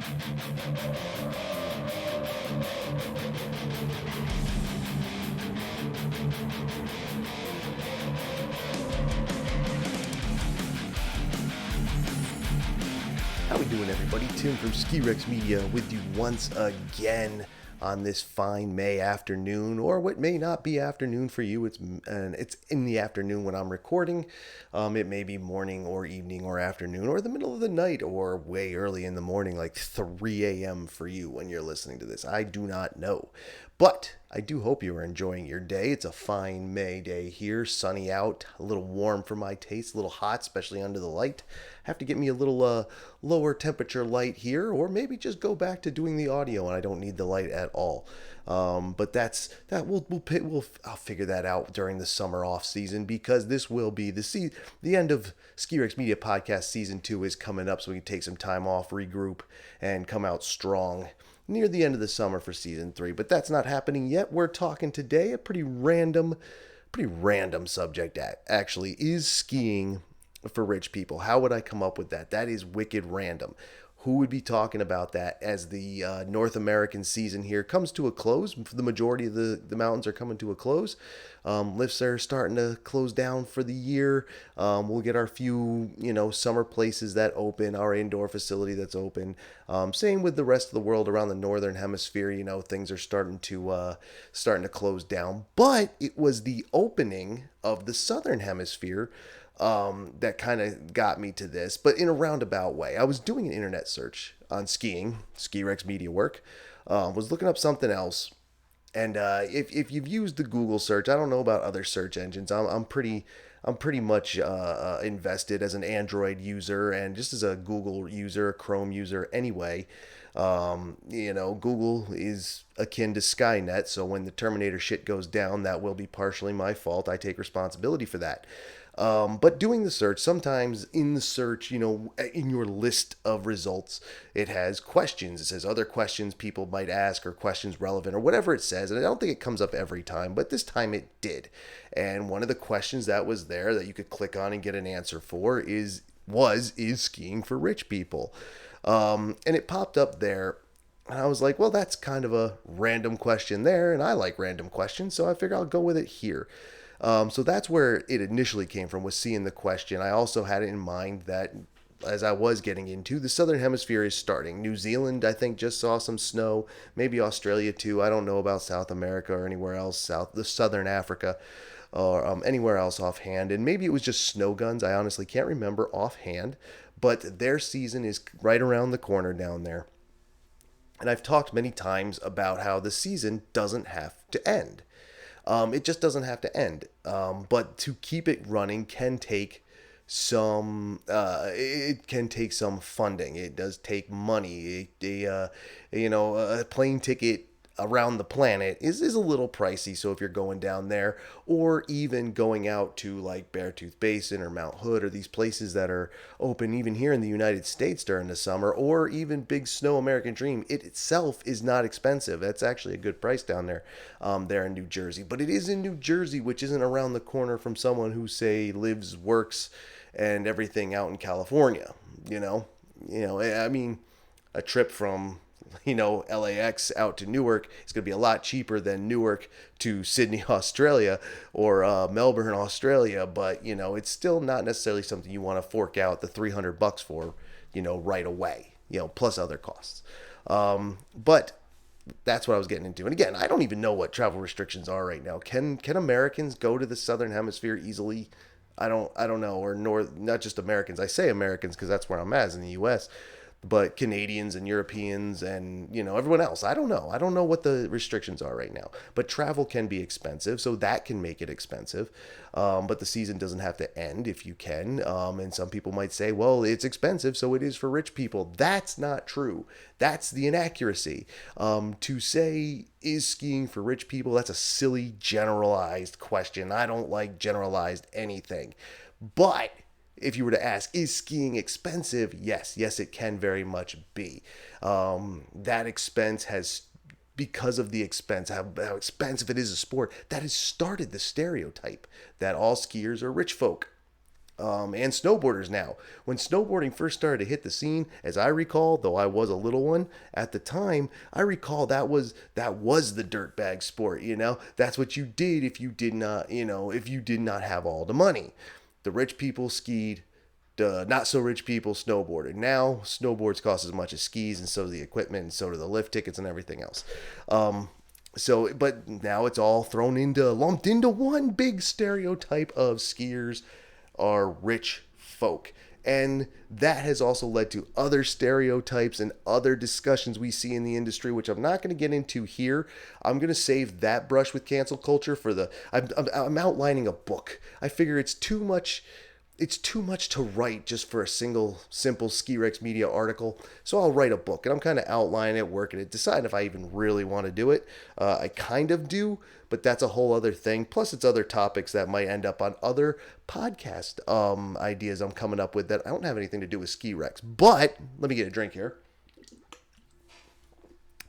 How we doing, everybody? Tim from Ski Rex Media with you once again on this fine May afternoon, or what may not be afternoon for you. It's in the afternoon when I'm recording. It may be morning or evening or afternoon or the middle of the night or way early in the morning, like 3 a.m. for you when you're listening to this. I do not know. But I do hope you are enjoying your day. It's a fine May day here, sunny out, a little warm for my taste, a little hot, especially under the light. Have to get me a little lower temperature light here, or maybe just go back to doing the audio and I don't need the light at all. But I'll figure that out during the summer off season, because this will be the end of Ski Rex Media Podcast Season 2 is coming up, so we can take some time off, regroup, and come out strong near the end of the summer for Season 3. But that's not happening yet. We're talking today a pretty random subject, actually. Is skiing for rich people? How would I come up with that? That is wicked random. Who would be talking about that as the North American season here comes to a close? The majority of the mountains are coming to a close. Lifts are starting to close down for the year. We'll get our few, summer places that open, our indoor facility that's open. Same with the rest of the world around the northern hemisphere. Things are starting to close down. But it was the opening of the southern hemisphere that kind of got me to this, but in a roundabout way. I was doing an internet search on skiing, Ski Rex Media work, was looking up something else, and if you've used the Google search, I don't know about other search engines. I'm pretty much invested as an Android user and just as a Google user, a Chrome user anyway. Google is akin to Skynet, so when the Terminator shit goes down, that will be partially my fault. I take responsibility for that. But doing the search, sometimes in the search, in your list of results, it has questions. It says other questions people might ask, or questions relevant, or whatever it says. And I don't think it comes up every time, but this time it did. And one of the questions that was there that you could click on and get an answer for is skiing for rich people? And it popped up there. And I was like, well, that's kind of a random question there, and I like random questions, so I figure I'll go with it here. So that's where it initially came from, was seeing the question. I also had it in mind that as I was getting into, the southern hemisphere is starting. New Zealand, I think, just saw some snow. Maybe Australia too. I don't know about South America or anywhere else, southern Africa, or anywhere else offhand. And maybe it was just snow guns. I honestly can't remember offhand. But their season is right around the corner down there. And I've talked many times about how the season doesn't have to end. It just doesn't have to end. But to keep it running can take some funding. It does take money. A plane ticket around the planet is a little pricey. So if you're going down there, or even going out to like Beartooth Basin or Mount Hood, or these places that are open even here in the United States during the summer, or even Big Snow American Dream, it itself is not expensive. That's actually a good price down there, there in New Jersey. But it is in New Jersey, which isn't around the corner from someone who, say, lives, works, and everything out in California. I mean, a trip from LAX out to Newark is going to be a lot cheaper than Newark to Sydney, Australia, or Melbourne, Australia. But, it's still not necessarily something you want to fork out the $300 for, right away, plus other costs. But that's what I was getting into. And again, I don't even know what travel restrictions are right now. Can Americans go to the southern hemisphere easily? I don't know. Or not just Americans. I say Americans because that's where I'm at, in the U.S., but Canadians and Europeans and, everyone else. I don't know. I don't know what the restrictions are right now. But travel can be expensive, so that can make it expensive. But the season doesn't have to end if you can. And some people might say, well, it's expensive, so it is for rich people. That's not true. That's the inaccuracy. To say, is skiing for rich people? That's a silly generalized question. I don't like generalized anything. But if you were to ask, is skiing expensive? Yes, it can very much be. That expense has, because of the expense, how expensive it is a sport, that has started the stereotype that all skiers are rich folk. and snowboarders now. When snowboarding first started to hit the scene, as I recall, though I was a little one at the time, I recall that was the dirtbag sport. That's what you did if you did not, if you did not have all the money. The rich people skied. The not so rich people snowboarded. Now snowboards cost as much as skis, and so do the equipment, and so do the lift tickets and everything else. But now it's all lumped into one big stereotype of skiers are rich folk. And that has also led to other stereotypes and other discussions we see in the industry, which I'm not going to get into here. I'm going to save that brush with cancel culture for I'm outlining a book. I figure it's too much to write just for a single simple Ski Rex Media article. So I'll write a book, and I'm kind of outlining it, working it, deciding if I even really want to do it. I kind of do, but that's a whole other thing. Plus, it's other topics that might end up on other podcast ideas I'm coming up with that I don't have anything to do with Ski Rex. But let me get a drink here,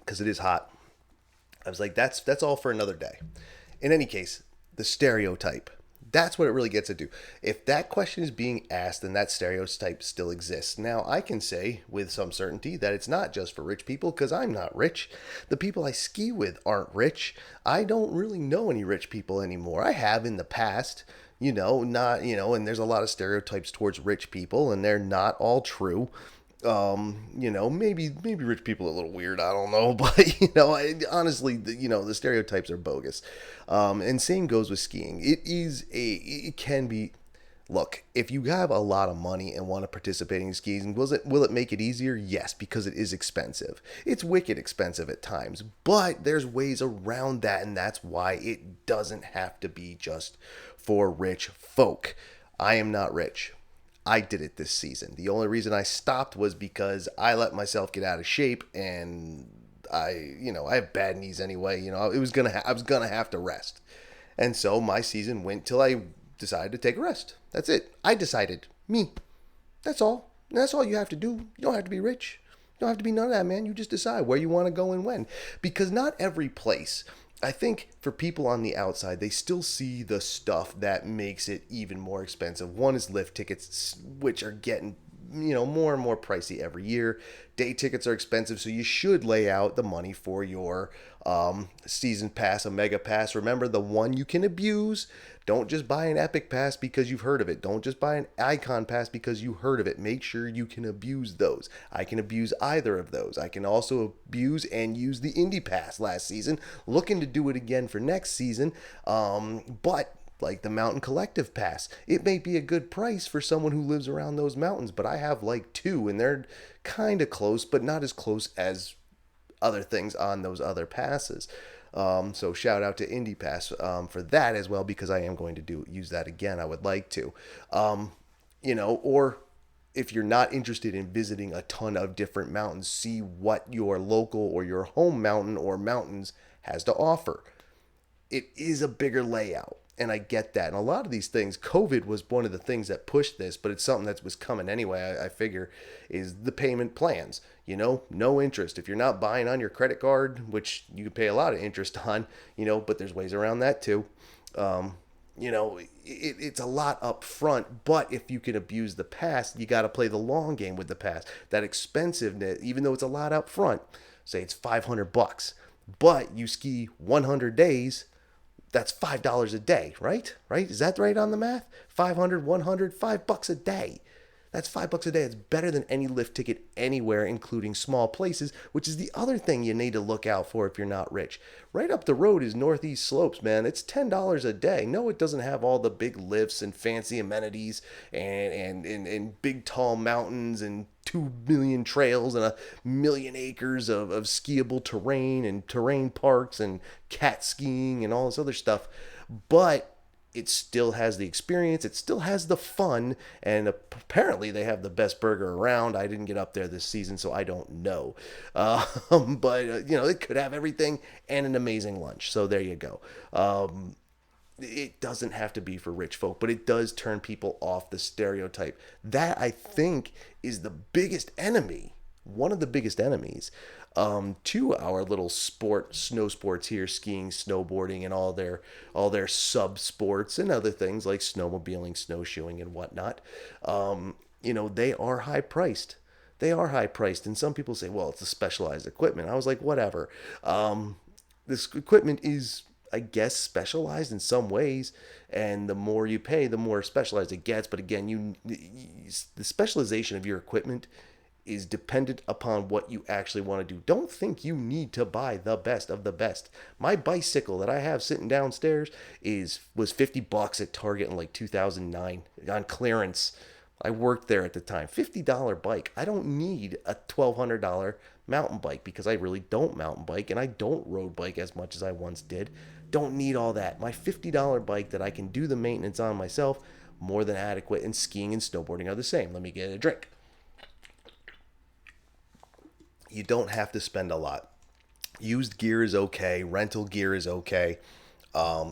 because it is hot. I was like, that's all for another day. In any case, the stereotype. That's what it really gets into. If that question is being asked, then that stereotype still exists. Now, I can say with some certainty that it's not just for rich people, because I'm not rich. The people I ski with aren't rich. I don't really know any rich people anymore. I have in the past, and there's a lot of stereotypes towards rich people, and they're not all true. Maybe rich people are a little weird. I don't know, but honestly, the stereotypes are bogus. And same goes with skiing. It can be. Look, if you have a lot of money and want to participate in skiing, will it make it easier? Yes, because it is expensive. It's wicked expensive at times, but there's ways around that, and that's why it doesn't have to be just for rich folk. I am not rich. I did it this season. The only reason I stopped was because I let myself get out of shape, and I have bad knees anyway. I was gonna have to rest, and so my season went till I decided to take a rest. That's it. I decided. Me. That's all. And that's all you have to do. You don't have to be rich. You don't have to be none of that, man. You just decide where you want to go and when, because not every place. I think for people on the outside, they still see the stuff that makes it even more expensive. One is lift tickets, which are getting more and more pricey every year. Day tickets are expensive, so you should lay out the money for your season pass, a mega pass. Remember, the one you can abuse. Don't just buy an epic pass because you've heard of it. Don't just buy an icon pass because you heard of it. Make sure you can abuse those. I can abuse either of those. I can also abuse and use the indie pass last season. Looking to do it again for next season. But like the Mountain Collective Pass, it may be a good price for someone who lives around those mountains, but I have like two, and they're kind of close, but not as close as other things on those other passes. So shout out to Indie Pass for that as well, because I am going to use that again. I would like to, or if you're not interested in visiting a ton of different mountains, see what your local or your home mountain or mountains has to offer. It is a bigger layout, and I get that. And a lot of these things, COVID was one of the things that pushed this, but it's something that was coming anyway, I figure, is the payment plans. No interest. If you're not buying on your credit card, which you can pay a lot of interest on, but there's ways around that too. It's a lot up front, but if you can abuse the pass, you got to play the long game with the pass. That expensiveness, even though it's a lot up front, say it's $500, but you ski 100 days, that's $5 a day, right? Is that right on the math? 500, 100, $5 a day. That's $5 a day. It's better than any lift ticket anywhere, including small places, which is the other thing you need to look out for if you're not rich. Right up the road is Northeast Slopes, man. It's $10 a day. No, it doesn't have all the big lifts and fancy amenities and big tall mountains and 2 million trails and 1 million acres of skiable terrain and terrain parks and cat skiing and all this other stuff. But it still has the experience, it still has the fun, and apparently they have the best burger around. I didn't get up there this season, so I don't know. But it could have everything and an amazing lunch. So there you go. It doesn't have to be for rich folk, but it does turn people off the stereotype. That, I think, is the biggest enemy one of the biggest enemies to our little snow sports here, skiing, snowboarding, and all their sub sports and other things like snowmobiling, snowshoeing, and whatnot. They are high priced. They are high priced, and some people say, "Well, it's a specialized equipment." I was like, "Whatever." This equipment is, I guess, specialized in some ways, and the more you pay, the more specialized it gets. But again, the specialization of your equipment is dependent upon what you actually want to do. Don't think you need to buy the best of the best. My bicycle that I have sitting downstairs was $50 at Target in like 2009 on clearance. I worked there at the time. $50 bike. I don't need a $1,200 mountain bike because I really don't mountain bike and I don't road bike as much as I once did. Don't need all that. My $50 bike that I can do the maintenance on myself, more than adequate, and skiing and snowboarding are the same. Let me get a drink. You don't have to spend a lot. Used gear is okay. Rental gear is okay.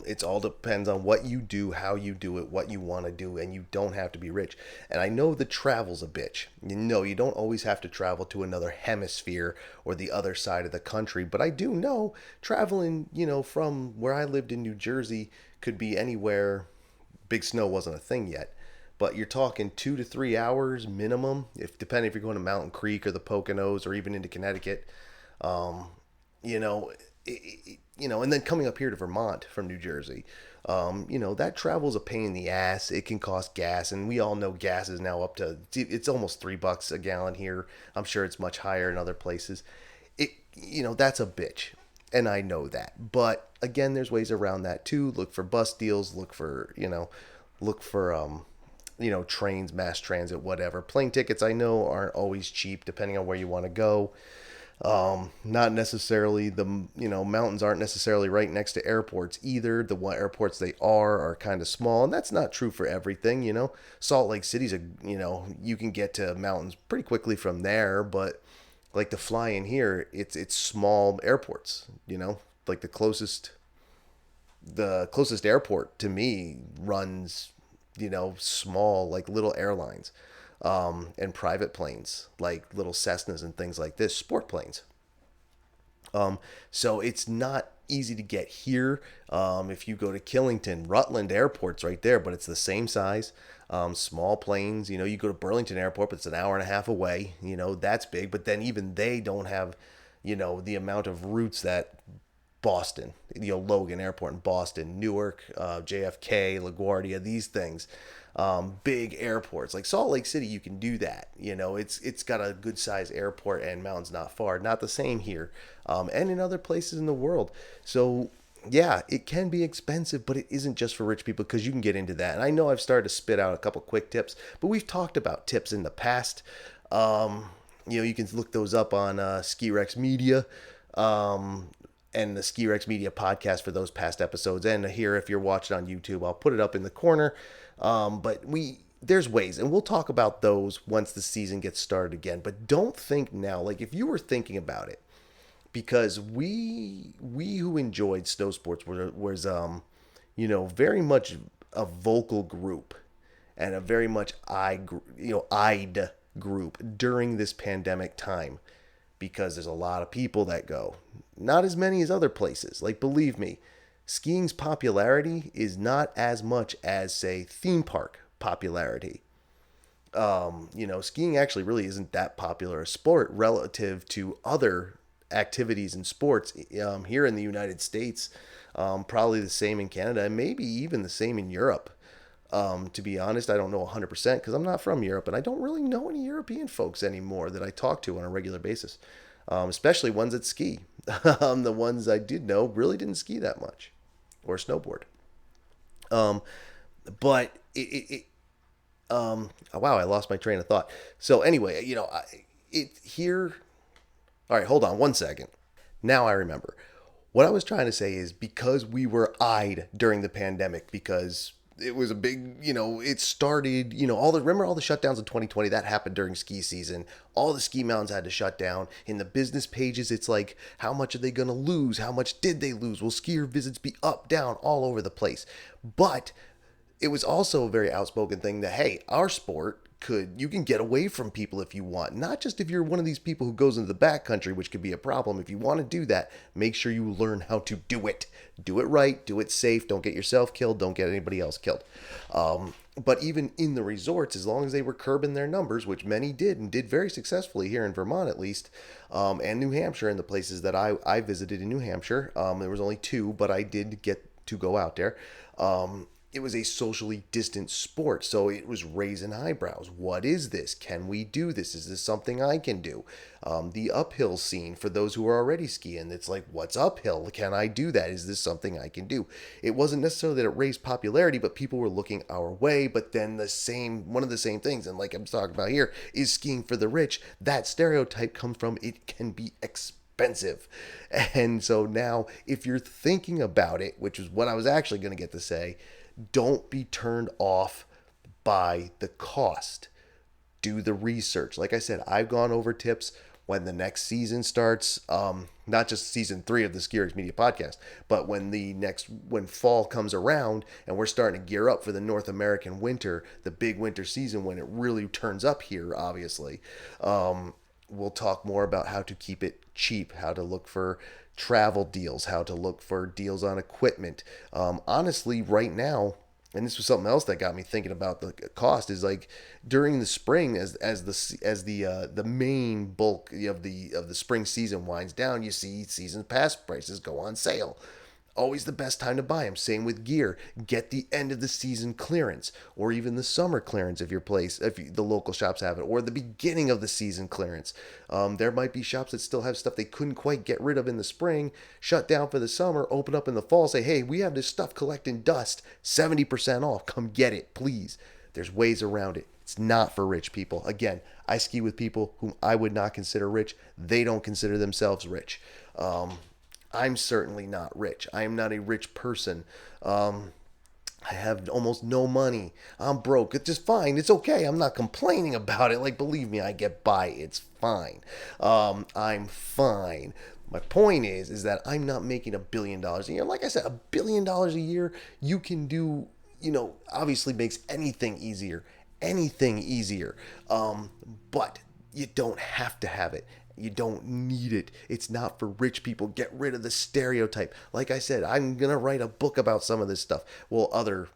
It's all depends on what you do, how you do it, what you want to do, and you don't have to be rich. And I know the travel's a bitch. You don't always have to travel to another hemisphere or the other side of the country. But I do know traveling, from where I lived in New Jersey could be anywhere. Big snow wasn't a thing yet. But you're talking 2 to 3 hours minimum, if depending if you're going to Mountain Creek or the Poconos or even into Connecticut. Um, you know, and then coming up here to Vermont from New Jersey, that travel's a pain in the ass. It can cost gas, and we all know gas is now up to, it's almost $3 a gallon here. I'm sure it's much higher in other places. That's a bitch, and I know that. But again, there's ways around that too. Look for bus deals. Look for trains, mass transit, whatever. Plane tickets, I know, aren't always cheap depending on where you want to go. Not necessarily mountains aren't necessarily right next to airports either. The one airports they are kind of small, and that's not true for everything. Salt Lake City's you can get to mountains pretty quickly from there, but like to fly in here, it's small airports. Like the closest airport to me runs, small, like little airlines, and private planes, like little Cessnas and things like this, sport planes. So it's not easy to get here. If you go to Killington, Rutland Airport's right there, but it's the same size. Small planes, you go to Burlington Airport, but it's an hour and a half away. That's big, but then even they don't have, the amount of routes that Boston, Logan Airport in Boston, Newark, JFK, LaGuardia, these things, big airports like Salt Lake City, you can do that. It's got a good size airport and mountains not far. Not the same here, and in other places in the world. So yeah, it can be expensive, but it isn't just for rich people because you can get into that. And I know I've started to spit out a couple quick tips, but we've talked about tips in the past. You can look those up on Ski Rex Media. And the Ski Rex Media podcast for those past episodes. And here, if you're watching on YouTube, I'll put it up in the corner. But there's ways, and we'll talk about those once the season gets started again. But don't think now, like if you were thinking about it, because we who enjoyed snow sports was very much a vocal group and a very much eyed group during this pandemic time. Because there's a lot of people that go. Not as many as other places. Like, believe me, skiing's popularity is not as much as, say, theme park popularity. Skiing actually really isn't that popular a sport relative to other activities and sports here in the United States. Probably the same in Canada, and maybe even the same in Europe. To be honest, I don't know 100% because I'm not from Europe and I don't really know any European folks anymore that I talk to on a regular basis, especially ones that ski. The ones I did know really didn't ski that much or snowboard. But wow, I lost my train of thought. So anyway, here. All right, hold on one second. Now I remember. What I was trying to say is because we were eyed during the pandemic because it was a big, it started, remember all the shutdowns in 2020 that happened during ski season. All the ski mountains had to shut down. In the business pages, it's like, how much are they going to lose? How much did they lose? Will skier visits be up, down, all over the place? But it was also a very outspoken thing that, hey, our sport you can get away from people if you want. Not just if you're one of these people who goes into the backcountry, which could be a problem. If you want to do that, make sure you learn how to do it. Do it right, do it safe, don't get yourself killed, don't get anybody else killed. But even in the resorts, as long as they were curbing their numbers, which many did and did very successfully here in Vermont at least, and New Hampshire, and the places that I visited in New Hampshire, there was only two, but I did get to go out there. It was a socially distant sport, so it was raising eyebrows. What is this? Can we do this? Is this something I can do? The uphill scene for those who are already skiing, it's like, what's uphill? Can I do that? Is this something I can do? It wasn't necessarily that it raised popularity, but people were looking our way. But then one of the same things, and like I'm talking about here, is skiing for the rich. That stereotype comes from it can be expensive. And so now, if you're thinking about it, which is what I was actually going to get to say, don't be turned off by the cost. Do the research. Like I said, I've gone over tips when the next season starts, not just season 3 of the SkiRx Media podcast, but when fall comes around and we're starting to gear up for the North American winter, the big winter season when it really turns up here, obviously. We'll talk more about how to keep it cheap, how to look for travel deals, how to look for deals on equipment. Honestly, right now, and this was something else that got me thinking about the cost, is like during the spring, as the main bulk of the spring season winds down, you see season pass prices go on sale. Always the best time to buy them. Same with gear. Get the end of the season clearance, or even the summer clearance if the local shops have it, or the beginning of the season clearance. There might be shops that still have stuff they couldn't quite get rid of in the spring, shut down for the summer, open up in the fall, say, hey, we have this stuff collecting dust, 70% off. Come get it, please. There's ways around it. It's not for rich people. Again, I ski with people whom I would not consider rich. They don't consider themselves rich. I'm certainly not rich. I am not a rich person. I have almost no money. I'm broke. It's just fine. It's okay. I'm not complaining about it. Like, believe me, I get by. It's fine. I'm fine. My point is that I'm not making $1 billion a year. Like I said, $1 billion a year, you can do, obviously makes anything easier. Anything easier. But you don't have to have it. You don't need it. It's not for rich people. Get rid of the stereotype. Like I said, I'm going to write a book about some of this stuff. Well, other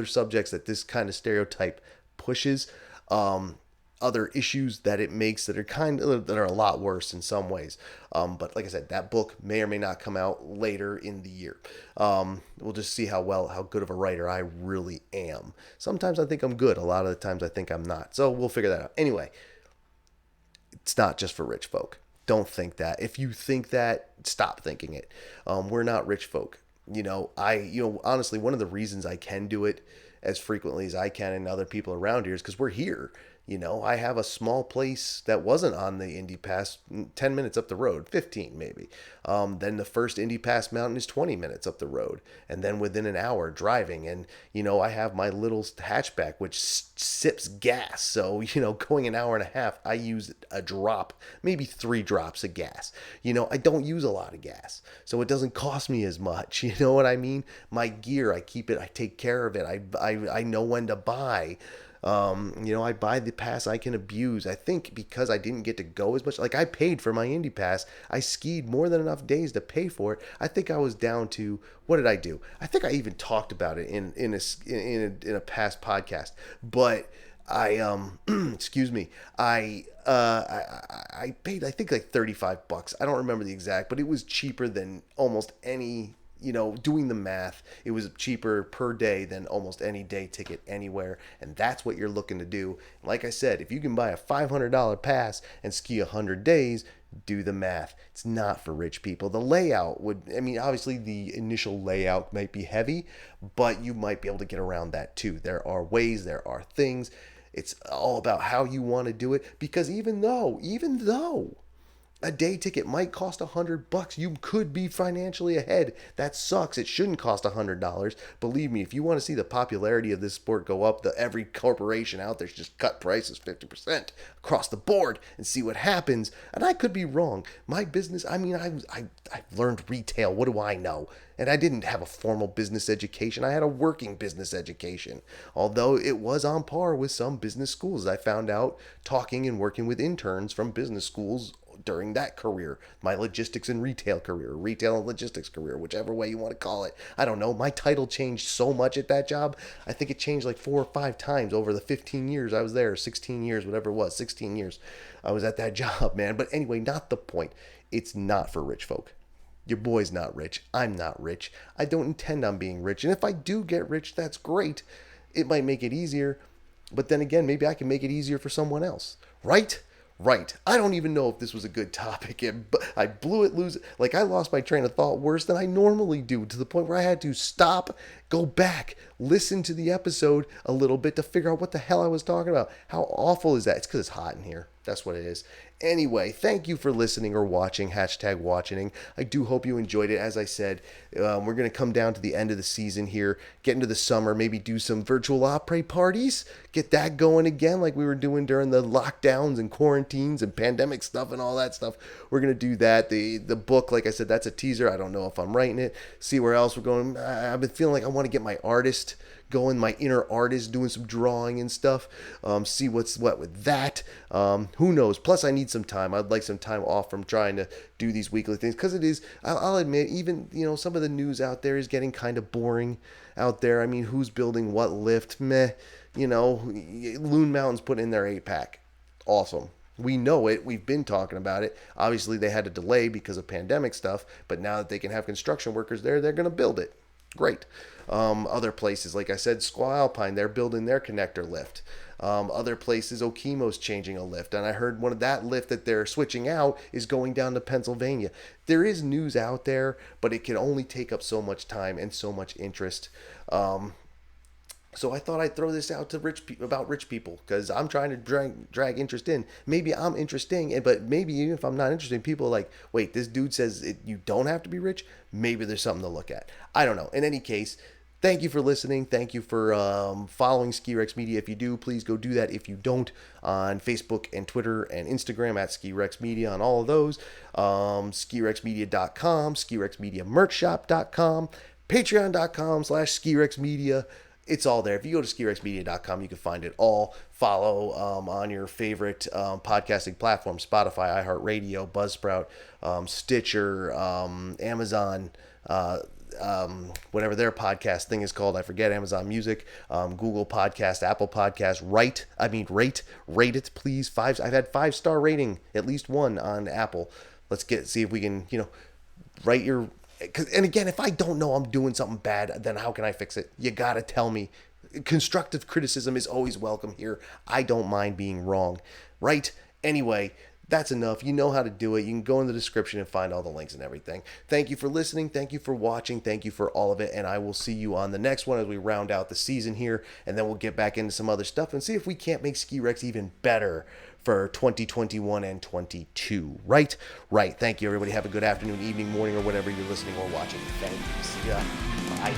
subjects that this kind of stereotype pushes, other issues that it makes that are a lot worse in some ways. But like I said, that book may or may not come out later in the year. We'll just see how good of a writer I really am. Sometimes I think I'm good. A lot of the times I think I'm not. So we'll figure that out. Anyway, it's not just for rich folk. Don't think that. If you think that, stop thinking it. We're not rich folk. Honestly, one of the reasons I can do it as frequently as I can and other people around here is because we're here. I have a small place that wasn't on the Indy Pass, 10 minutes up the road, 15 maybe. Then the first Indy Pass mountain is 20 minutes up the road. And then within an hour driving. And, I have my little hatchback, which sips gas. So, going an hour and a half, I use a drop, maybe 3 drops of gas. I don't use a lot of gas. So it doesn't cost me as much. You know what I mean? My gear, I keep it, I take care of it. I know when to buy. I buy the pass I can abuse. I think because I didn't get to go as much, like I paid for my Indy Pass, I skied more than enough days to pay for it. I think I was down to, what did I do? I think I even talked about it in a past podcast, but I excuse me, I paid, I think, like $35. I don't remember the exact, but it was cheaper than almost any. Doing the math, it was cheaper per day than almost any day ticket anywhere. And that's what you're looking to do. Like I said, if you can buy a $500 pass and ski 100 days, do the math. It's not for rich people. The layout obviously the initial layout might be heavy, but you might be able to get around that too. There are ways, there are things. It's all about how you want to do it. Because even though A day ticket might cost $100. You could be financially ahead. That sucks. It shouldn't cost $100. Believe me, if you want to see the popularity of this sport go up, every corporation out there should just cut prices 50% across the board and see what happens. And I could be wrong. My business, I learned retail. What do I know? And I didn't have a formal business education. I had a working business education. Although it was on par with some business schools. I found out talking and working with interns from business schools during that career, my logistics and retail career, retail and logistics career, whichever way you want to call it. I don't know. My title changed so much at that job. I think it changed like 4 or 5 times over the 15 years I was there, 16 years, whatever it was, 16 years I was at that job, man. But anyway, not the point. It's not for rich folk. Your boy's not rich. I'm not rich. I don't intend on being rich. And if I do get rich, that's great. It might make it easier. But then again, maybe I can make it easier for someone else. Right? Right. I don't even know if this was a good topic. I blew it loose. Like, I lost my train of thought worse than I normally do, to the point where I had to stop, go back, listen to the episode a little bit to figure out what the hell I was talking about. How awful is that? It's because it's hot in here. That's what it is. Anyway, thank you for listening or watching, #watching. I do hope you enjoyed it. As I said, we're going to come down to the end of the season here, get into the summer, maybe do some virtual opera parties, get that going again like we were doing during the lockdowns and quarantines and pandemic stuff and all that stuff. We're going to do that. The book, like I said, that's a teaser. I don't know if I'm writing it. See where else we're going. I've been feeling like I want to get my artist going, my inner artist, doing some drawing and stuff, see what's what with that. Who knows? Plus, I need some time. I'd like some time off from trying to do these weekly things, because it is, I'll admit, even, some of the news out there is getting kind of boring out there. I mean, who's building what lift? Meh. Loon Mountain's putting in their 8-pack. Awesome. We know it. We've been talking about it. Obviously, they had a delay because of pandemic stuff, but now that they can have construction workers there, they're going to build it. Great. Other places, like I said, Squaw Alpine, they're building their connector lift. Other places, Okimo's changing a lift. And I heard one of that lift that they're switching out is going down to Pennsylvania. There is news out there, but it can only take up so much time and so much interest. So I thought I'd throw this out to about rich people, because I'm trying to drag interest in. Maybe I'm interesting, but maybe even if I'm not interested, people are like, wait, this dude says you don't have to be rich. Maybe there's something to look at. I don't know. In any case, thank you for listening. Thank you for following Ski Rex Media. If you do, please go do that. If you don't, on Facebook and Twitter and Instagram at Ski Rex Media, on all of those. SkiRexMedia.com, SkiRexMediaMerchShop.com, Patreon.com/SkiRexMedia. It's all there. If you go to skirexmedia.com, you can find it all. Follow on your favorite podcasting platform: Spotify, iHeartRadio, Buzzsprout, Stitcher, Amazon, whatever their podcast thing is called. I forget. Amazon Music, Google Podcast, Apple Podcast. Rate it, please. I've had 5-star rating, at least one on Apple. Let's see if we can, write your. And again, if I don't know I'm doing something bad, then how can I fix it? You got to tell me. Constructive criticism is always welcome here. I don't mind being wrong, right? Anyway, that's enough. You know how to do it. You can go in the description and find all the links and everything. Thank you for listening. Thank you for watching. Thank you for all of it. And I will see you on the next one as we round out the season here. And then we'll get back into some other stuff and see if we can't make Ski Rex even better for 2021 and 22. Right? Right. Thank you, everybody. Have a good afternoon, evening, morning, or whatever you're listening or watching. Thank you. See ya. Bye.